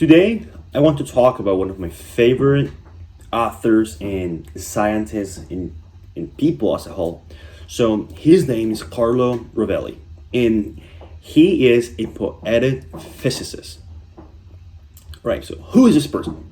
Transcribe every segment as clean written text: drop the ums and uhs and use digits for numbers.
Today, I want to talk about one of my favorite authors and scientists and people as a whole. So, his name is Carlo Rovelli, and he is a poetic physicist. Right, so who is this person?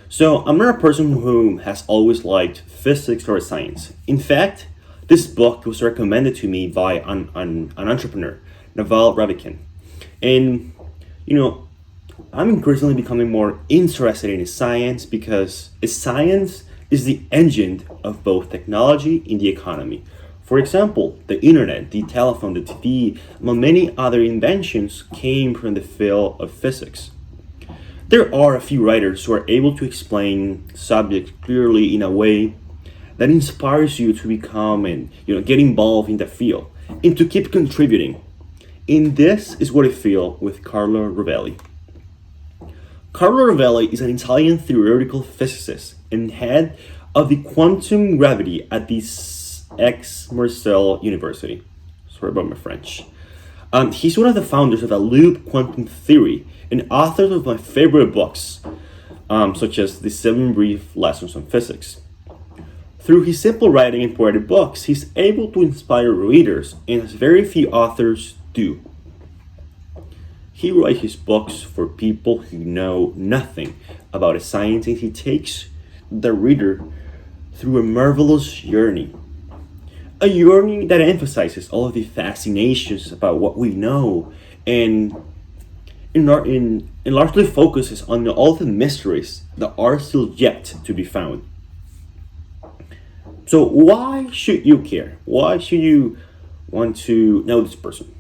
So, I'm not a person who has always liked physics or science. In fact, this book was recommended to me by an entrepreneur, Naval Ravikant. And, you know, I'm increasingly becoming more interested in science because science is the engine of both technology and the economy. For example, the internet, the telephone, the TV, among many other inventions came from the field of physics. There are a few writers who are able to explain subjects clearly in a way that inspires you to become and get involved in the field and to keep contributing. And this is what I feel with Carlo Rovelli. Carlo Rovelli is an Italian theoretical physicist and head of the quantum gravity at the Aix-Marseille University. Sorry about my French. He's one of the founders of the loop quantum theory and author of my favorite books, such as The Seven Brief Lessons on Physics. Through his simple writing and poetic books, he's able to inspire readers, and as very few authors do. He writes his books for people who know nothing about science, and he takes the reader through a marvelous journey. A journey that emphasizes all of the fascinations about what we know and largely focuses on all the mysteries that are still yet to be found. So why should you care? Why should you want to know this person?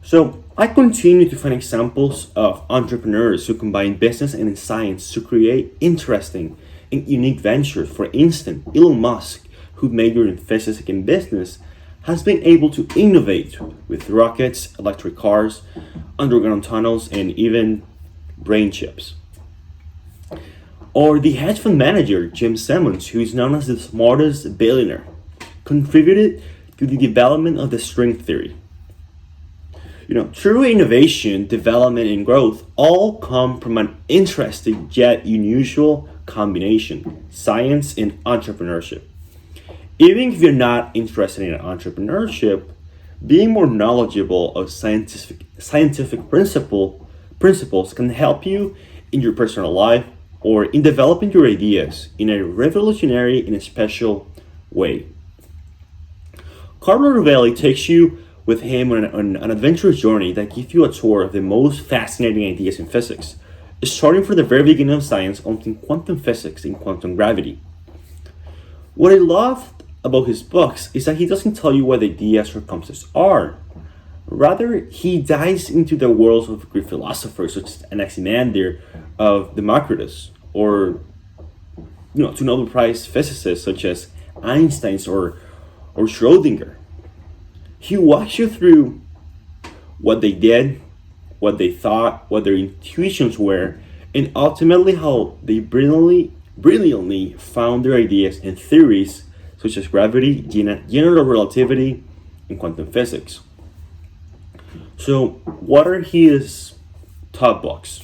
So I continue to find examples of entrepreneurs who combine business and science to create interesting and unique ventures. For instance, Elon Musk, who majored in physics and business, has been able to innovate with rockets, electric cars, underground tunnels, and even brain chips. Or the hedge fund manager, Jim Simmons, who is known as the smartest billionaire, contributed to the development of the string theory. True innovation, development, and growth all come from an interesting yet unusual combination: science and entrepreneurship. Even if you're not interested in entrepreneurship, being more knowledgeable of scientific principles can help you in your personal life or in developing your ideas in a revolutionary and a special way. Carlo Rovelli takes you with him on an adventurous journey that gives you a tour of the most fascinating ideas in physics, starting from the very beginning of science onto quantum physics and quantum gravity. What I love about his books is that he doesn't tell you what ideas or concepts are. Rather, he dives into the worlds of Greek philosophers such as Anaximander, of Democritus, or to Nobel Prize physicists such as Einstein or Schrödinger. He walks you through what they did, what they thought, what their intuitions were, and ultimately how they brilliantly found their ideas and theories such as gravity, general relativity, and quantum physics. So, what are his top books?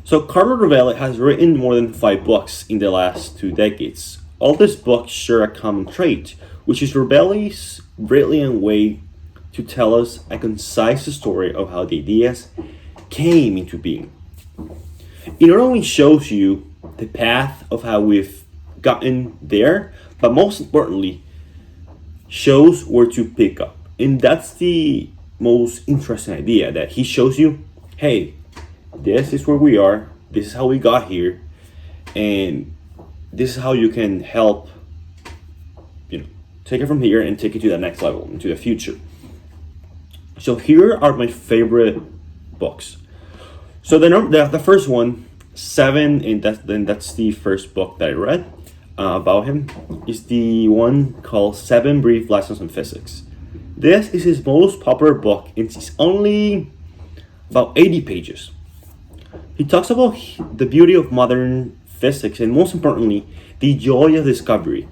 So, Carlo Rovelli has written more than 5 books in the last 2 decades. All these books share a common trait, which is Rovelli's brilliant way to tell us a concise story of how the ideas came into being. It not only shows you the path of how we've gotten there, but most importantly, shows where to pick up. And that's the most interesting idea, that he shows you, hey, this is where we are, this is how we got here, and this is how you can help take it from here and take it to the next level, into the future. So here are my favorite books. So the first one, 7, and that's the first book that I read about him, is the one called 7 Brief Lessons on Physics. This is his most popular book, and it's only about 80 pages. He talks about the beauty of modern physics and, most importantly, the joy of discovery.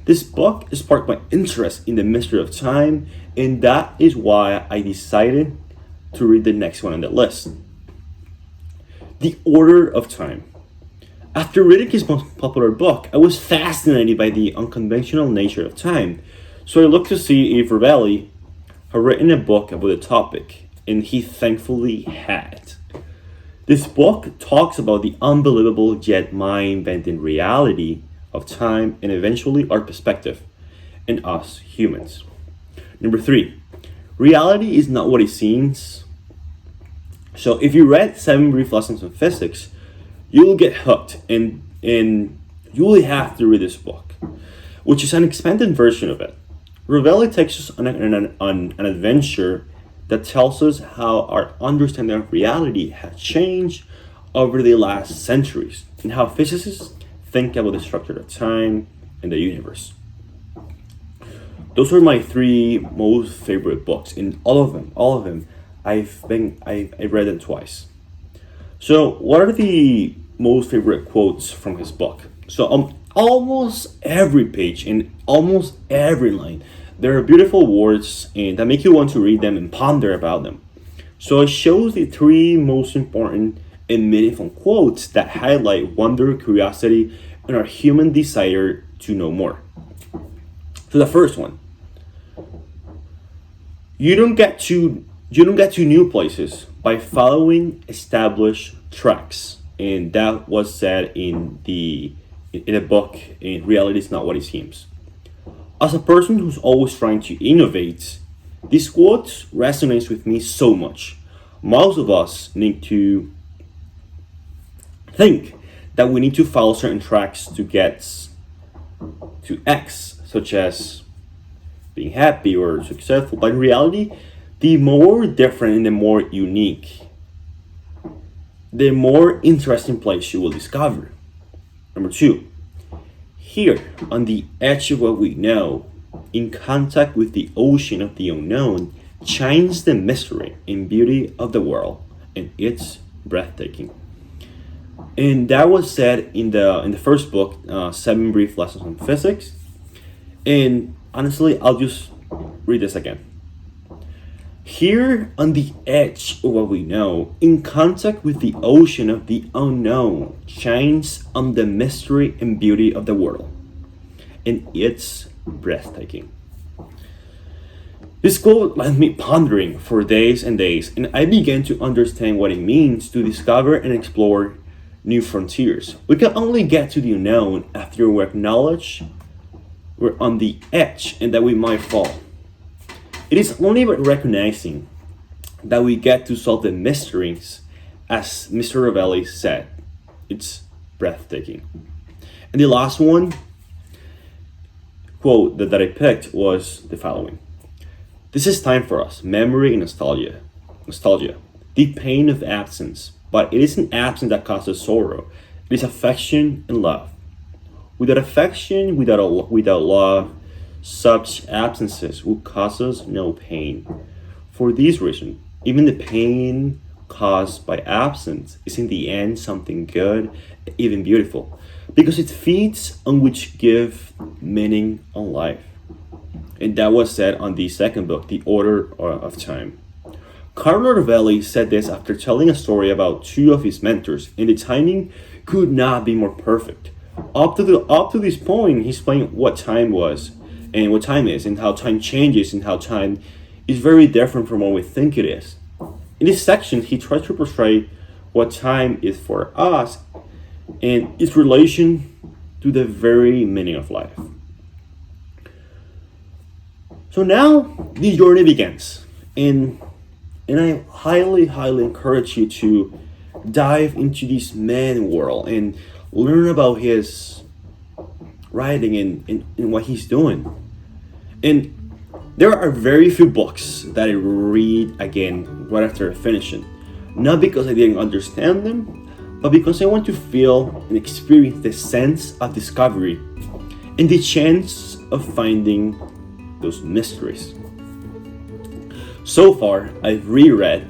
This book sparked my interest in the mystery of time, and that is why I decided to read the next one on the list. The Order of Time. After reading his most popular book, I was fascinated by the unconventional nature of time, so I looked to see if Rovelli had written a book about the topic, and he thankfully had. This book talks about the unbelievable yet mind bending reality of time and eventually our perspective and us humans. Number three, reality is not what it seems. So if you read 7 Brief Lessons on Physics, you will get hooked and you will have to read this book, which is an expanded version of it. Rovelli takes us on an adventure that tells us how our understanding of reality has changed over the last centuries and how physicists think about the structure of time and the universe. Those are my 3 most favorite books, and all of them, I've read them twice. So, what are the most favorite quotes from his book? So, almost every page and almost every line, there are beautiful words and that make you want to read them and ponder about them. So, it shows the 3 most important and meaningful quotes that highlight wonder, curiosity, and our human desire to know more. So, the first one: you don't get to new places by following established tracks, and that was said in a book. In reality, is not what it seems. As a person who's always trying to innovate, this quote resonates with me so much. Most of us need to think that we need to follow certain tracks to get to X, such as being happy or successful. But in reality, the more different and the more unique, the more interesting place you will discover. Number 2, here on the edge of what we know, in contact with the ocean of the unknown, shines the mystery and beauty of the world, and it's breathtaking. And that was said in the first book, 7 Brief Lessons on Physics. And honestly, I'll just read this again. Here on the edge of what we know, in contact with the ocean of the unknown, shines on the mystery and beauty of the world. And it's breathtaking. This quote left me pondering for days and days, and I began to understand what it means to discover and explore new frontiers. We can only get to the unknown after we acknowledge we're on the edge and that we might fall. It is only by recognizing that we get to solve the mysteries, as Mr. Rovelli said. It's breathtaking. And the last quote that I picked was the following: this is time for us, memory and nostalgia. The pain of absence, but it isn't absence that causes sorrow. It is affection and love. Without affection, without love, such absences will cause us no pain. For this reason, even the pain caused by absence is in the end something good, even beautiful, because it feeds on which give meaning on life. And that was said on the second book, The Order of Time. Carlo Rovelli said this after telling a story about 2 of his mentors, and the timing could not be more perfect. Up to this point, he explained what time was and what time is, and how time changes, and how time is very different from what we think it is. In this section, he tries to portray what time is for us and its relation to the very meaning of life. So now the journey begins, and I highly encourage you to dive into this man world and learn about his writing and what he's doing. And there are very few books that I read again right after finishing. Not because I didn't understand them, but because I want to feel and experience the sense of discovery and the chance of finding those mysteries. So far, I've reread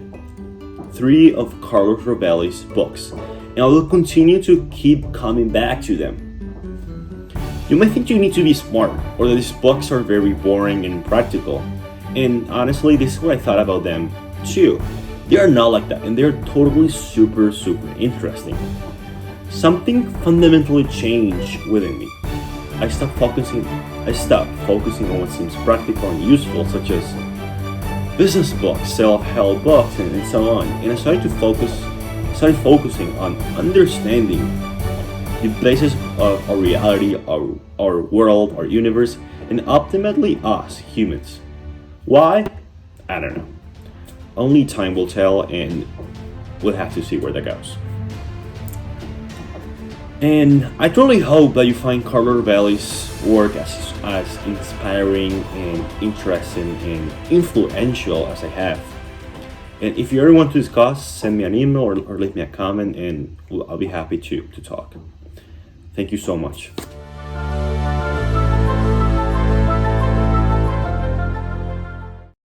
3 of Carlo Rovelli's books, and I will continue to keep coming back to them. You might think you need to be smart, or that these books are very boring and impractical. And honestly, this is what I thought about them too. They are not like that, and they're totally super, super interesting. Something fundamentally changed within me. I stopped focusing. I stopped focusing on what seems practical and useful, such as business books, self-help books, and so on. And I started focusing on understanding the basis of our reality, our world, our universe, and ultimately us humans. Why? I don't know. Only time will tell, and we'll have to see where that goes. And I truly hope that you find Carlo Rovelli's work as inspiring and interesting and influential as I have. And if you ever want to discuss, send me an email or leave me a comment, and I'll be happy to talk. Thank you so much.